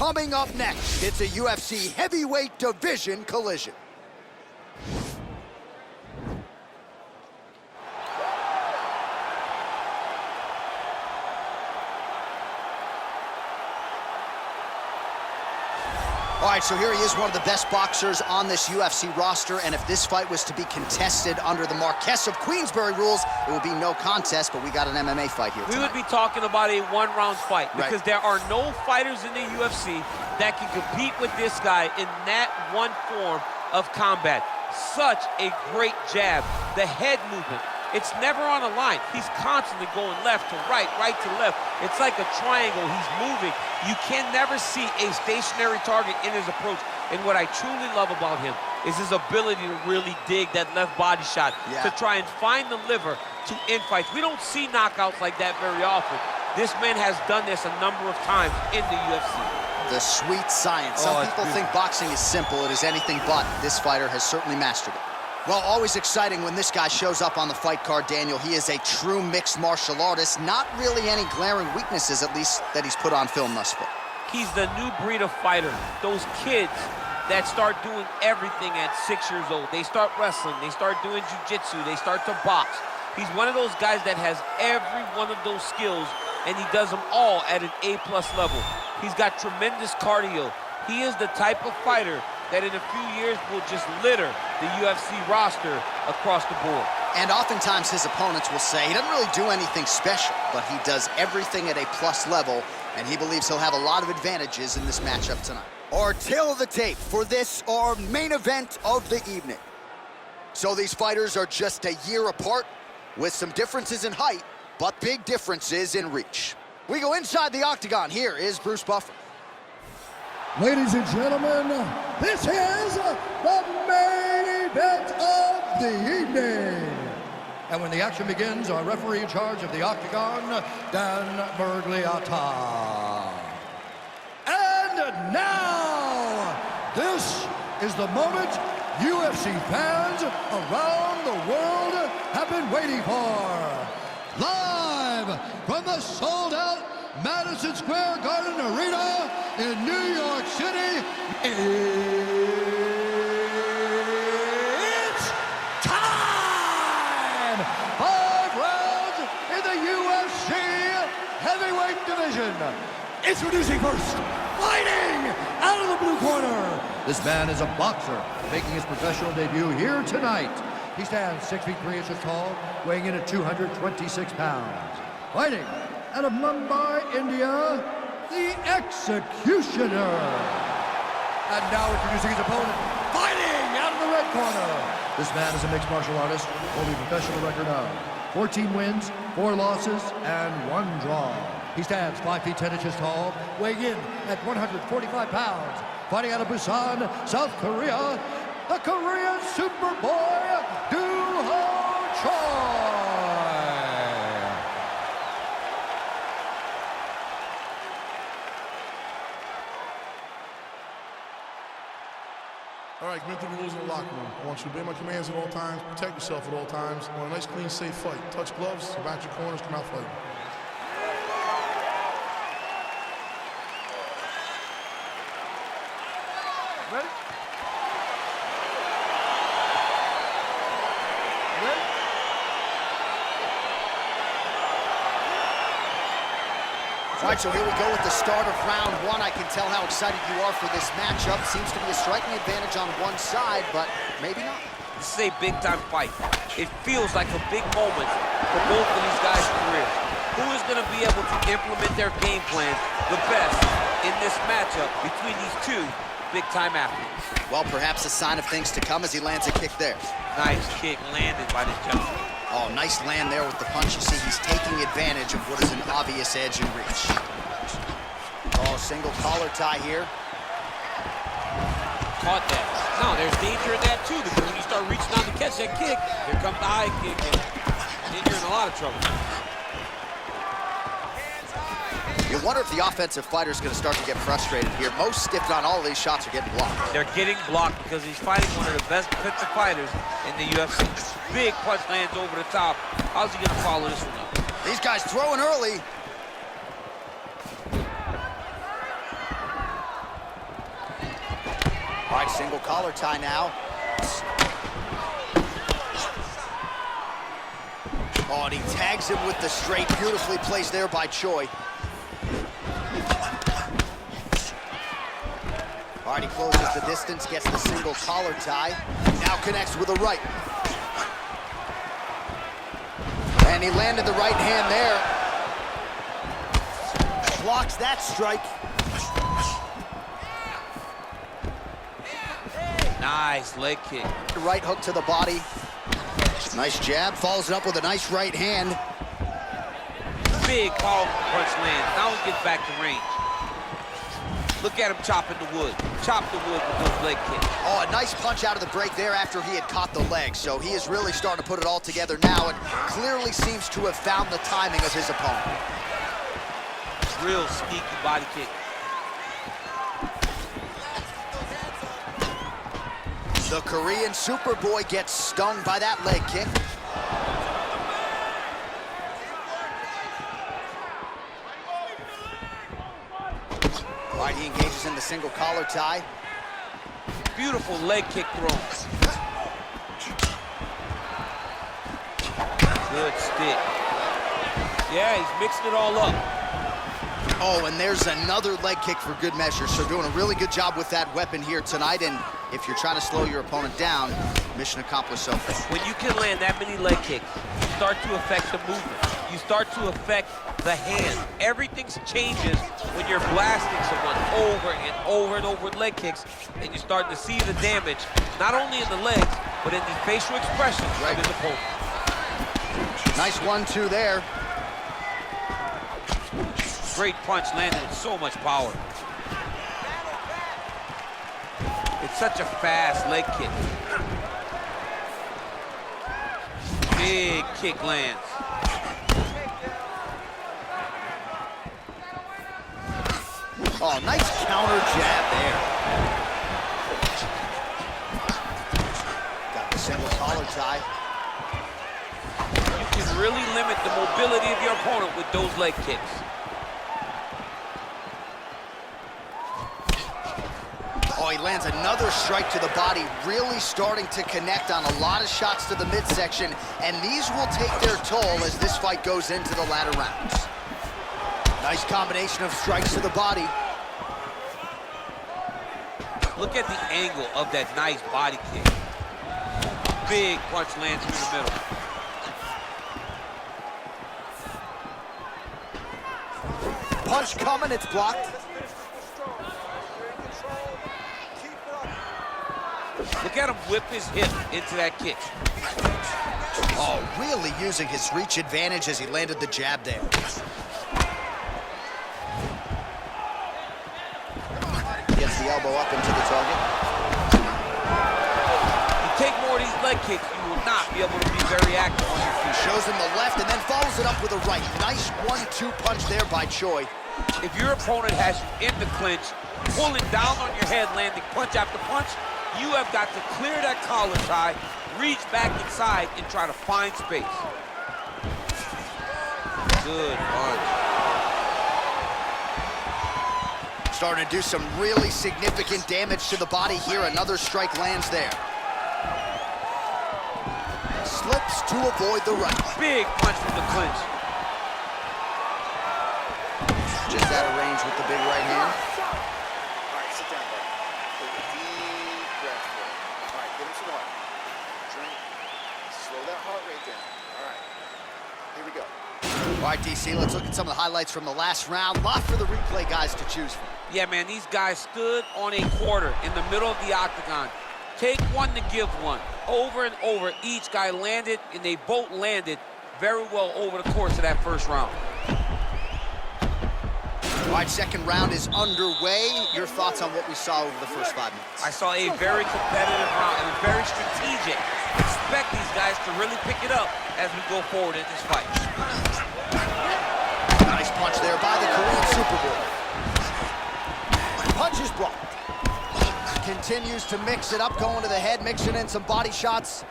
Coming up next, it's a UFC heavyweight division collision. All right, so here he is, one of the best boxers on this UFC roster, and if this fight was to be contested under the Marquess of Queensberry rules, it would be no contest, but we got an MMA fight here tonight. We would be talking about a one-round fight because there are no fighters in the UFC that can compete with this guy in that one form of combat. Such a great jab, the head movement. It's never on a line. He's constantly going left to right, right to left. It's like a triangle. He's moving. You can never see a stationary target in his approach. And what I truly love about him is his ability to really dig that left body shot, to try and find the liver to end fights. We don't see knockouts like that very often. This man has done this a number of times in the UFC. The sweet science. Some people think boxing is simple. It is anything but. This fighter has certainly mastered it. Well, always exciting when this guy shows up on the fight card, Daniel. He is a true mixed martial artist. Not really any glaring weaknesses, at least, that he's put on film thus far. He's the new breed of fighter. Those kids that start doing everything at 6 years old. They start wrestling, they start doing jiu-jitsu, they start to box. He's one of those guys that has every one of those skills, and he does them all at an A-plus level. He's got tremendous cardio. He is the type of fighter that in a few years will just litter the UFC roster across the board. And oftentimes his opponents will say he doesn't really do anything special, but he does everything at a plus level, and he believes he'll have a lot of advantages in this matchup tonight. Our tail of the tape for this, our main event of the evening. So these fighters are just a year apart, with some differences in height, but big differences in reach. We go inside the octagon. Here is Bruce Buffer. Ladies and gentlemen, this is the main event of the evening. And when the action begins, our referee in charge of the octagon, Dan Bergliata. And now, this is the moment UFC fans around the world have been waiting for. Live from the sold-out Madison Square Garden Arena in New York City, it's time! 5 rounds in the UFC heavyweight division. Introducing first, fighting out of the blue corner. This man is a boxer, making his professional debut here tonight. He stands 6 feet 3 inches tall, weighing in at 226 pounds. Fighting out of Mumbai, India, the Executioner. And now introducing his opponent, fighting out of the red corner. This man is a mixed martial artist, holding a professional record of 14 wins, 4 losses, and 1 draw. He stands 5 feet 10 inches tall, weighing in at 145 pounds. Fighting out of Busan, South Korea, the Korean Superboy, Choi. All right, commit to the rules in the locker room. I want you to obey my commands at all times, protect yourself at all times. I want a nice, clean, safe fight. Touch gloves, back your corners, come out fighting. Ready? All right, so here we go with the start of round 1. I can tell how excited you are for this matchup. Seems to be a striking advantage on one side, but maybe not. This is a big-time fight. It feels like a big moment for both of these guys' careers. Who is going to be able to implement their game plan the best in this matchup between these two big-time athletes? Well, perhaps a sign of things to come as he lands a kick there. Nice kick landed by this gentleman. Oh, nice land there with the punch. You see, he's taking advantage of what is an obvious edge in reach. Oh, single collar tie here. Caught that. No, there's danger in that, too, because when you start reaching out to catch that kick, here comes the high kick, and then you're in a lot of trouble. You wonder if the offensive fighter is going to start to get frustrated here. Most, if not all of these shots are getting blocked. They're getting blocked because he's fighting one of the best defensive fighters in the UFC. Big punch lands over the top. How's he going to follow this one up? These guys throwing early. All right, single collar tie now. Oh, and he tags him with the straight. Beautifully placed there by Choi. All right, he closes the distance, gets the single collar tie. Now connects with a right. And he landed the right hand there. Blocks that strike. Nice leg kick. Right hook to the body. Nice jab, follows it up with a nice right hand. Big powerful punch lands. Now he gets back to range. Look at him chopping the wood. Chop the wood with those leg kicks. Oh, a nice punch out of the break there after he had caught the leg. So he is really starting to put it all together now and clearly seems to have found the timing of his opponent. Real sneaky body kick. The Korean Superboy gets stung by that leg kick. All right, he engages in the single collar tie. Beautiful leg kick throw. Good stick. Yeah, he's mixing it all up. Oh, and there's another leg kick for good measure. So doing a really good job with that weapon here tonight. And if you're trying to slow your opponent down, mission accomplished so far. When you can land that many leg kicks, you start to affect the movement. You start to affect the hand. Everything changes when you're blasting someone over and over and over with leg kicks, and you're starting to see the damage, not only in the legs, but in the facial expressions of his opponent. Nice 1-2 there. Great punch landed with so much power. It's such a fast leg kick. Big kick lands. Oh, nice counter jab there. Got the single collar tie. You can really limit the mobility of your opponent with those leg kicks. Oh, he lands another strike to the body, really starting to connect on a lot of shots to the midsection, and these will take their toll as this fight goes into the latter rounds. Nice combination of strikes to the body. Look at the angle of that nice body kick. Big punch lands through the middle. Punch coming, it's blocked. Look at him whip his hip into that kick. Oh, really using his reach advantage as he landed the jab there. Gets the elbow up into the target. You take more of these leg kicks, you will not be able to be very active on your feet. Shows him the left and then follows it up with a right. Nice 1-2 punch there by Choi. If your opponent has you in the clinch, pulling down on your head, landing punch after punch, you have got to clear that collar tie, reach back inside, and try to find space. Good punch. Starting to do some really significant damage to the body here. Another strike lands there. Slips to avoid the right. Big punch from the clinch. Just out of range with the big right hand. All right, sit down, buddy. Take a deep breath here. All right, get him some water. Drink. Slow that heart rate down. All right, here we go. All right, DC, let's look at some of the highlights from the last round. Lot for the replay guys to choose from. Yeah, man, these guys stood on a quarter in the middle of the octagon. Take one to give one. Over and over, each guy landed, and they both landed very well over the course of that first round. All right, second round is underway. Your thoughts on what we saw over the first 5 minutes? I saw a very competitive round and very strategic. Expect these guys to really pick it up as we go forward in this fight. Nice punch there by the Korean Superboy. Punch is blocked. Continues to mix it up, going to the head, mixing in some body shots.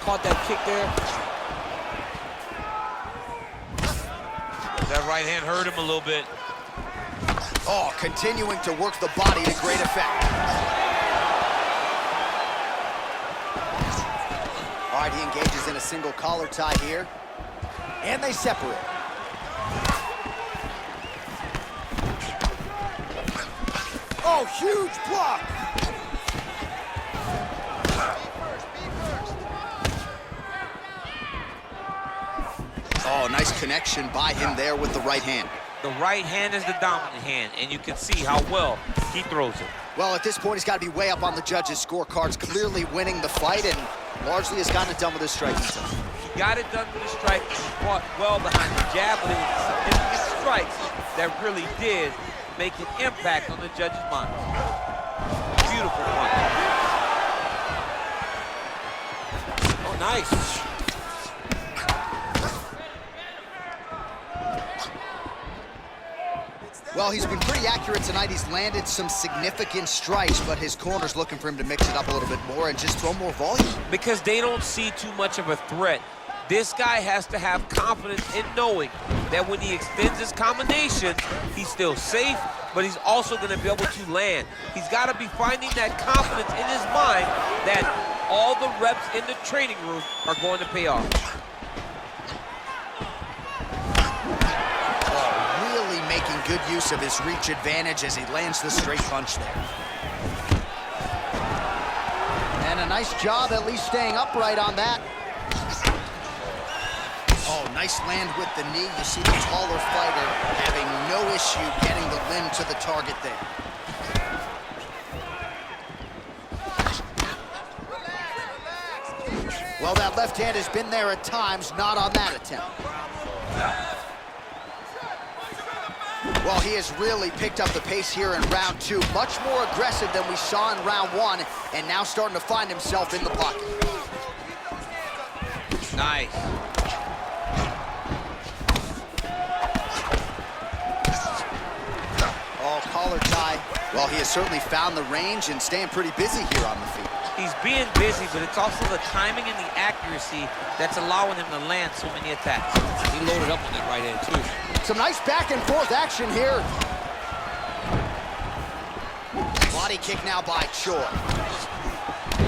Caught that kick there. That right hand hurt him a little bit. Oh, continuing to work the body to great effect. All right, he engages in a single collar tie here. And they separate. Oh, huge block! Oh, nice connection by him there with the right hand. The right hand is the dominant hand, and you can see how well he throws it. Well, at this point, he's got to be way up on the judges' scorecards, clearly winning the fight, and largely has gotten it done with his striking. He got it done with his strike. He fought well behind the jab, but it was significant strikes that really did make an impact on the judges' mind. Beautiful punch. Oh, nice. Well, he's been pretty accurate tonight. He's landed some significant strikes, but his corner's looking for him to mix it up a little bit more and just throw more volume. Because they don't see too much of a threat. This guy has to have confidence in knowing that when he extends his combination, he's still safe, but he's also going to be able to land. He's got to be finding that confidence in his mind that all the reps in the training room are going to pay off. Making good use of his reach advantage as he lands the straight punch there. And a nice job at least staying upright on that. Oh, nice land with the knee. You see the taller fighter having no issue getting the limb to the target there. Well, that left hand has been there at times, not on that attempt. Well, he has really picked up the pace here in round two. Much more aggressive than we saw in round one, and now starting to find himself in the pocket. Nice. Oh, collar tie. Well, he has certainly found the range and staying pretty busy here on the feet. He's being busy, but it's also the timing and the accuracy that's allowing him to land so many attacks. He loaded up on that right hand, too. Some nice back and forth action here. Body kick now by Choi.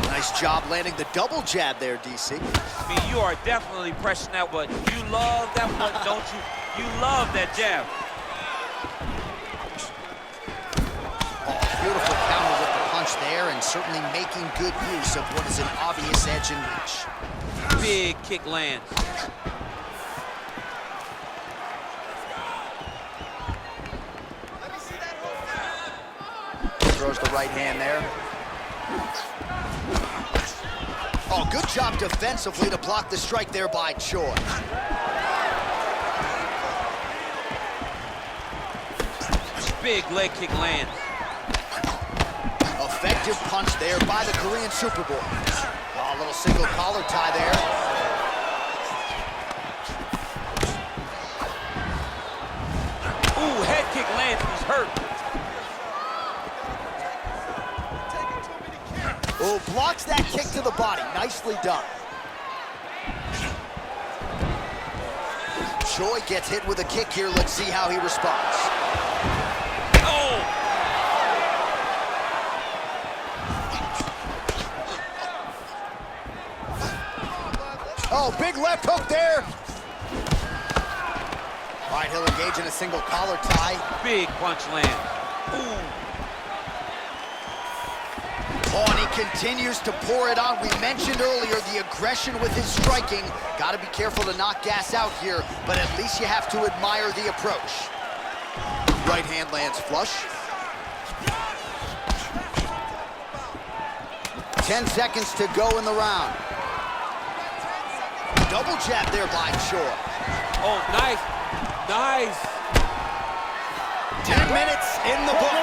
Nice job landing the double jab there, DC. I mean, you are definitely pressing that button. You love that button, don't you? You love that jab. Oh, beautiful counter with the punch there, and certainly making good use of what is an obvious edge and reach. Big kick lands. Throws the right hand there. Oh, good job defensively to block the strike there by Choi. Big leg kick lands. Effective punch there by the Korean Superboy. Oh, a little single collar tie there. Ooh, head kick lands. He's hurt. Oh, blocks that kick to the body. Nicely done. Choi gets hit with a kick here. Let's see how he responds. Oh! Oh, big left hook there. All right, he'll engage in a single collar tie. Big punch lands. Ooh. Oh, and he continues to pour it on. We mentioned earlier the aggression with his striking. Got to be careful to not gas out here, but at least you have to admire the approach. Right hand lands flush. 10 seconds to go in the round. Double jab there by Choi. Oh, nice. Nice. 10 minutes in the books.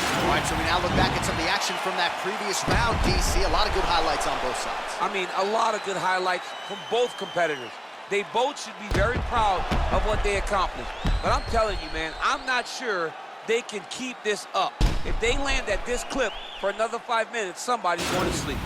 All right, so we now look back at some of the action from that previous round, DC. A lot of good highlights on both sides. I mean, a lot of good highlights from both competitors. They both should be very proud of what they accomplished. But I'm telling you, man, I'm not sure they can keep this up. If they land at this clip for another 5 minutes, somebody's going to sleep.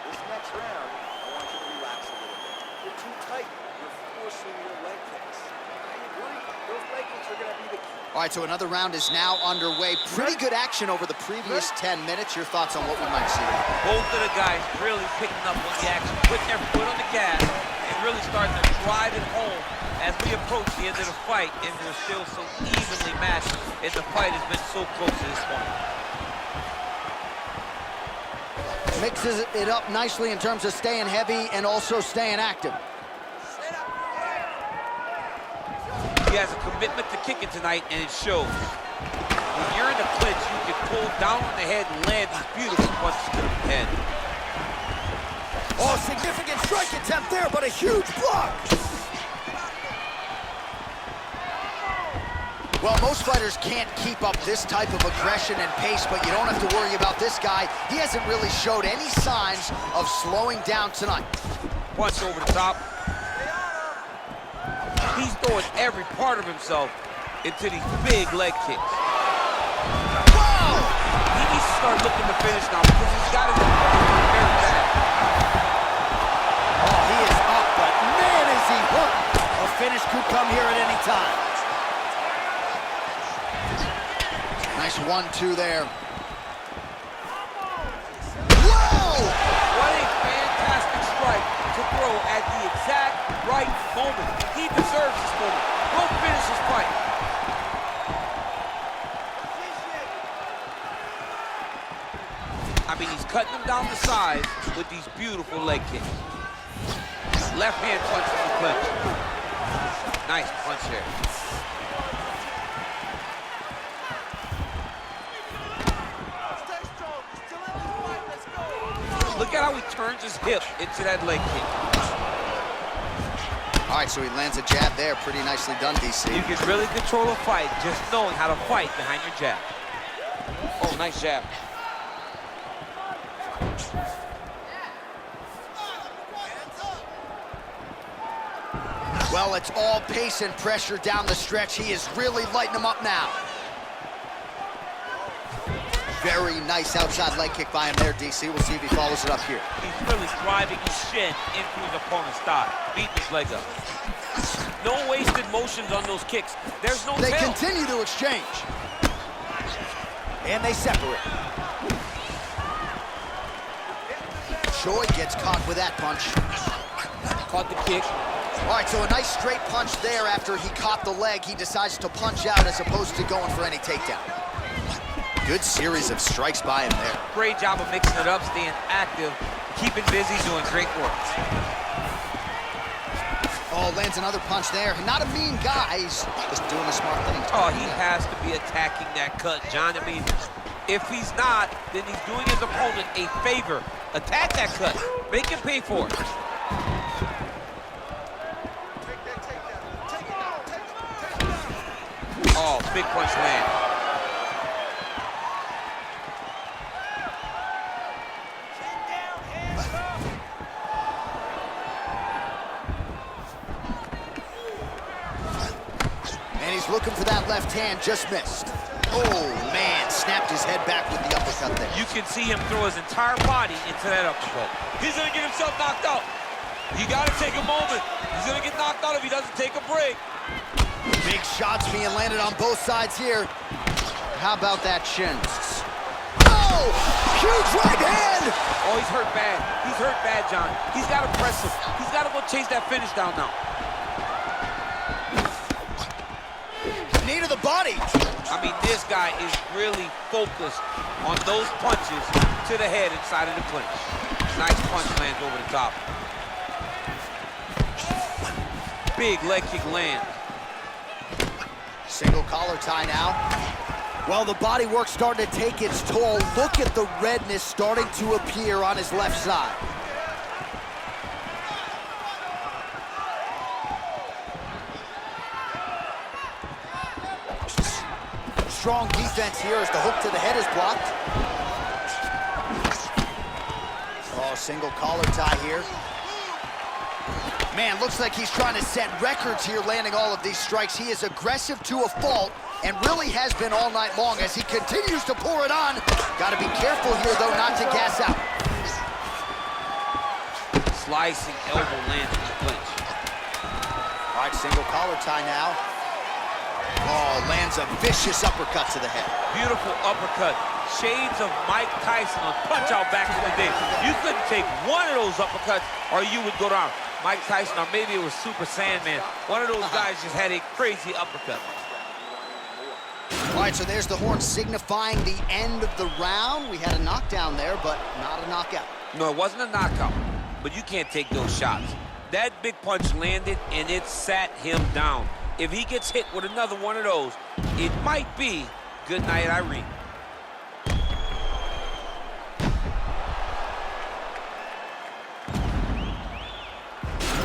This next round, I want you to relax a little bit. You're too tight. You're forcing your leg kicks. I agree. Those leg strikes are going to be the key. All right, so another round is now underway. Pretty good action over the previous 10 minutes. Your thoughts on what we might see? Both of the guys really picking up on the action, putting their foot on the gas, and really starting to drive it home as we approach the end of the fight, and we're still so evenly matched, and the fight has been so close to this point. Mixes it up nicely in terms of staying heavy and also staying active. He has a commitment to kicking tonight, and it shows. When you're in the clinch, you can pull down on the head and land these beautiful punches to the head. Oh, significant strike attempt there, but a huge block. Well, most fighters can't keep up this type of aggression and pace, but you don't have to worry about this guy. He hasn't really showed any signs of slowing down tonight. Punch over the top. He's throwing every part of himself into these big leg kicks. Wow! He needs to start looking to finish now because he's got his opponent very bad. Oh, he is up, but man, is he hurt. A finish could come here at any time. Nice 1-2 there. Whoa! What a fantastic strike to throw at the exact right moment. He deserves this moment. Go finish his fight. I mean, he's cutting them down the sides with these beautiful leg kicks. Left hand punch from the clinch. Nice punch here. Look at how he turns his hip into that leg kick. All right, so he lands a jab there. Pretty nicely done, DC. You can really control a fight just knowing how to fight behind your jab. Oh, nice jab. Well, it's all pace and pressure down the stretch. He is really lighting him up now. Very nice outside leg kick by him there, DC. We'll see if he follows it up here. He's really driving his shin into his opponent's thigh, beating his leg up. No wasted motions on those kicks. There's no They tail. continue to exchange. And they separate. Choi gets caught with that punch. Caught the kick. All right, so a nice straight punch there after he caught the leg. He decides to punch out as opposed to going for any takedown. Good series of strikes by him there. Great job of mixing it up, staying active, keeping busy, doing great work. Oh, lands another punch there. Not a mean guy. He's just doing the smart thing. Oh, he has to be attacking that cut, John. I mean, if he's not, then he's doing his opponent a favor. Attack that cut. Make him pay for it. Oh, big punch land. Looking for that left hand, just missed. Oh, man, snapped his head back with the uppercut there. You can see him throw his entire body into that uppercut. He's gonna get himself knocked out. You gotta take a moment. He's gonna get knocked out if he doesn't take a break. Big shots being landed on both sides here. How about that shin? Oh, huge right hand! Oh, he's hurt bad. He's hurt bad, John. He's gotta press him. He's gotta go chase that finish down now. Knee to the body. I mean, this guy is really focused on those punches to the head inside of the clinch. Nice punch lands over the top. Big leg kick lands. Single collar tie now. Well, the body work starting to take its toll. Look at the redness starting to appear on his left side. Strong defense here as the hook to the head is blocked. Oh, single collar tie here. Man, looks like he's trying to set records here, landing all of these strikes. He is aggressive to a fault and really has been all night long as he continues to pour it on. Got to be careful here, though, not to gas out. Slicing elbow lands in the clinch. All right, single collar tie now. Oh, lands a vicious uppercut to the head. Beautiful uppercut. Shades of Mike Tyson on Punch-Out back in the day. You couldn't take one of those uppercuts or you would go down. Mike Tyson, or maybe it was Super Sandman. One of those guys just had a crazy uppercut. All right, so there's the horn signifying the end of the round. We had a knockdown there, but not a knockout. No, it wasn't a knockout, but you can't take those shots. That big punch landed, and it sat him down. If he gets hit with another one of those, it might be good night, Irene.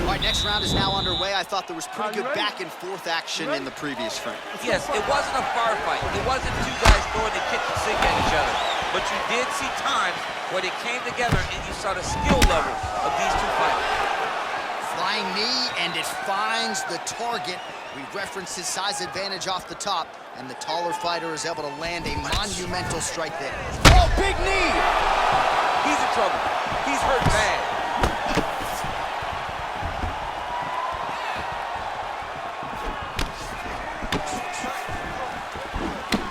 All right, next round is now underway. I thought there was pretty good back and forth action in the previous frame. Yes, it wasn't a firefight. It wasn't two guys throwing the kitchen sink at each other. But you did see times where they came together and you saw the skill level of these two fighters. Flying knee, and it finds the target. We referenced his size advantage off the top, and the taller fighter is able to land a monumental strike there. Oh, big knee! He's in trouble. He's hurt bad.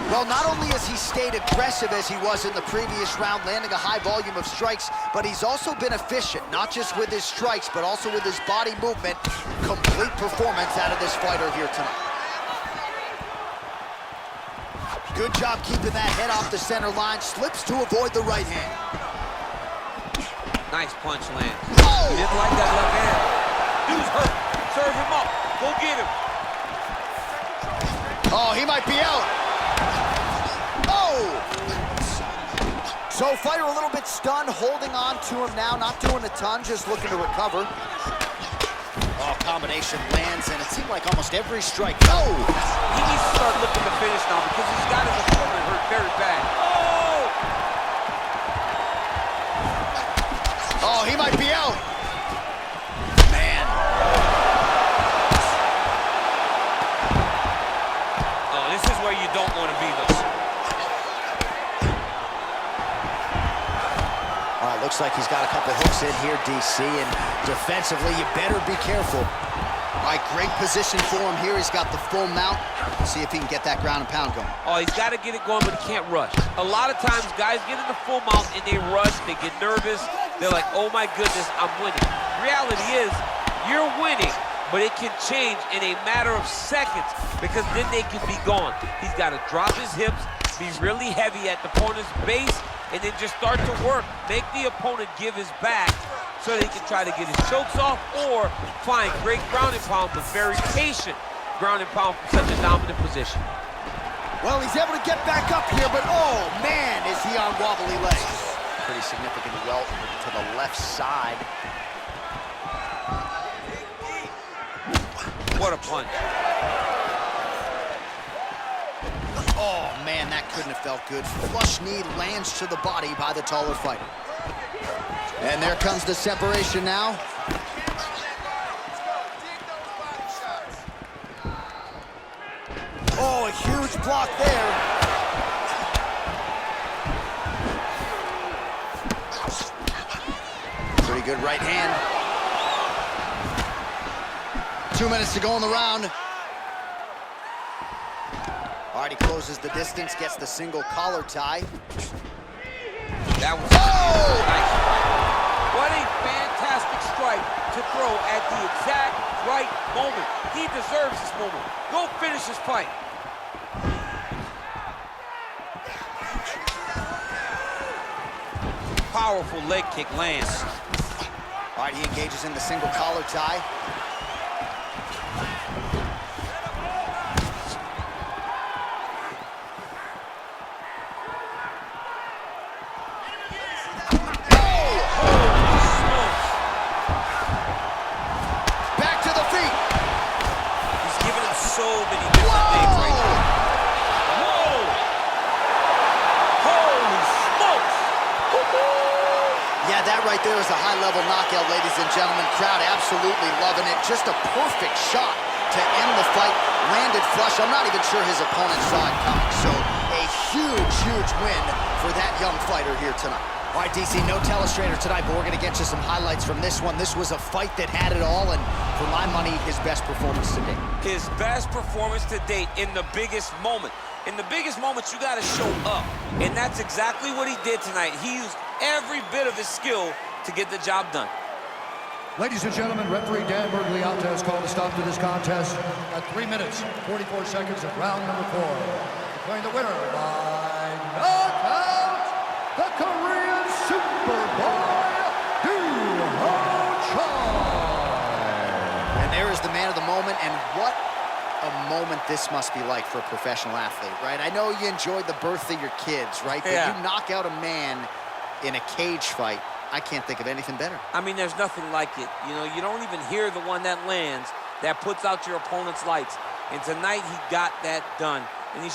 Well, not only has he stayed aggressive as he was in the previous round, landing a high volume of strikes, but he's also been efficient, not just with his strikes, but also with his body movement. Complete performance out of this fighter here tonight. Good job keeping that head off the center line, slips to avoid the right hand. Nice punch land. Oh! He didn't like that left hand. Dude's hurt. Serve him up. Go get him. Oh, he might be out. So fighter a little bit stunned, holding on to him now, not doing a ton, just looking to recover. Oh, combination lands, and it seemed like almost every strike. Oh! He needs to start looking to finish now because he's got his opponent hurt very bad. Oh! Oh, he might be out. Man. Oh, this is where you don't want to be, though. Looks like he's got a couple hooks in here, DC, and defensively, you better be careful. All right, great position for him here. He's got the full mount. See if he can get that ground and pound going. Oh, he's got to get it going, but he can't rush. A lot of times, guys get in the full mount and they rush, they get nervous. They're like, oh my goodness, I'm winning. Reality is, you're winning, but it can change in a matter of seconds because then they can be gone. He's got to drop his hips, be really heavy at the opponent's base, and then just start to work. Make the opponent give his back so that he can try to get his chokes off or find great ground and pound, but very patient ground and pound from such a dominant position. Well, he's able to get back up here, but oh man, is he on wobbly legs. Pretty significant welt to the left side. What a punch. Oh, man, that couldn't have felt good. Flush knee lands to the body by the taller fighter. And there comes the separation now. Oh, a huge block there. Pretty good right hand. 2 minutes to go in the round. All right, he closes the distance, gets the single collar tie. That was a nice strike. What a fantastic strike to throw at the exact right moment. He deserves this moment. Go finish his fight. Powerful leg kick lands. All right, he engages in the single collar tie. Right there is a high-level knockout, ladies and gentlemen. Crowd absolutely loving it. Just a perfect shot to end the fight. Landed flush. I'm not even sure his opponent saw it coming. So a huge, huge win for that young fighter here tonight. All right, DC, no telestrator tonight, but we're going to get you some highlights from this one. This was a fight that had it all, and for my money, his best performance to date. His best performance to date in the biggest moment. In the biggest moments, you got to show up, and that's exactly what he did tonight. He used every bit of his skill to get the job done. Ladies and gentlemen, referee Dan Bergliotta has called a stop to this contest at 3 minutes, 44 seconds of round number 4. Declaring the winner by knockout, the Korean Superboy, Choi. And there is the man of the moment, and what a moment this must be like for a professional athlete, right? I know you enjoyed the birth of your kids, right? But you knock out a man in a cage fight. I can't think of anything better. I mean, there's nothing like it. You know, you don't even hear the one that lands, that puts out your opponent's lights. And tonight, he got that done.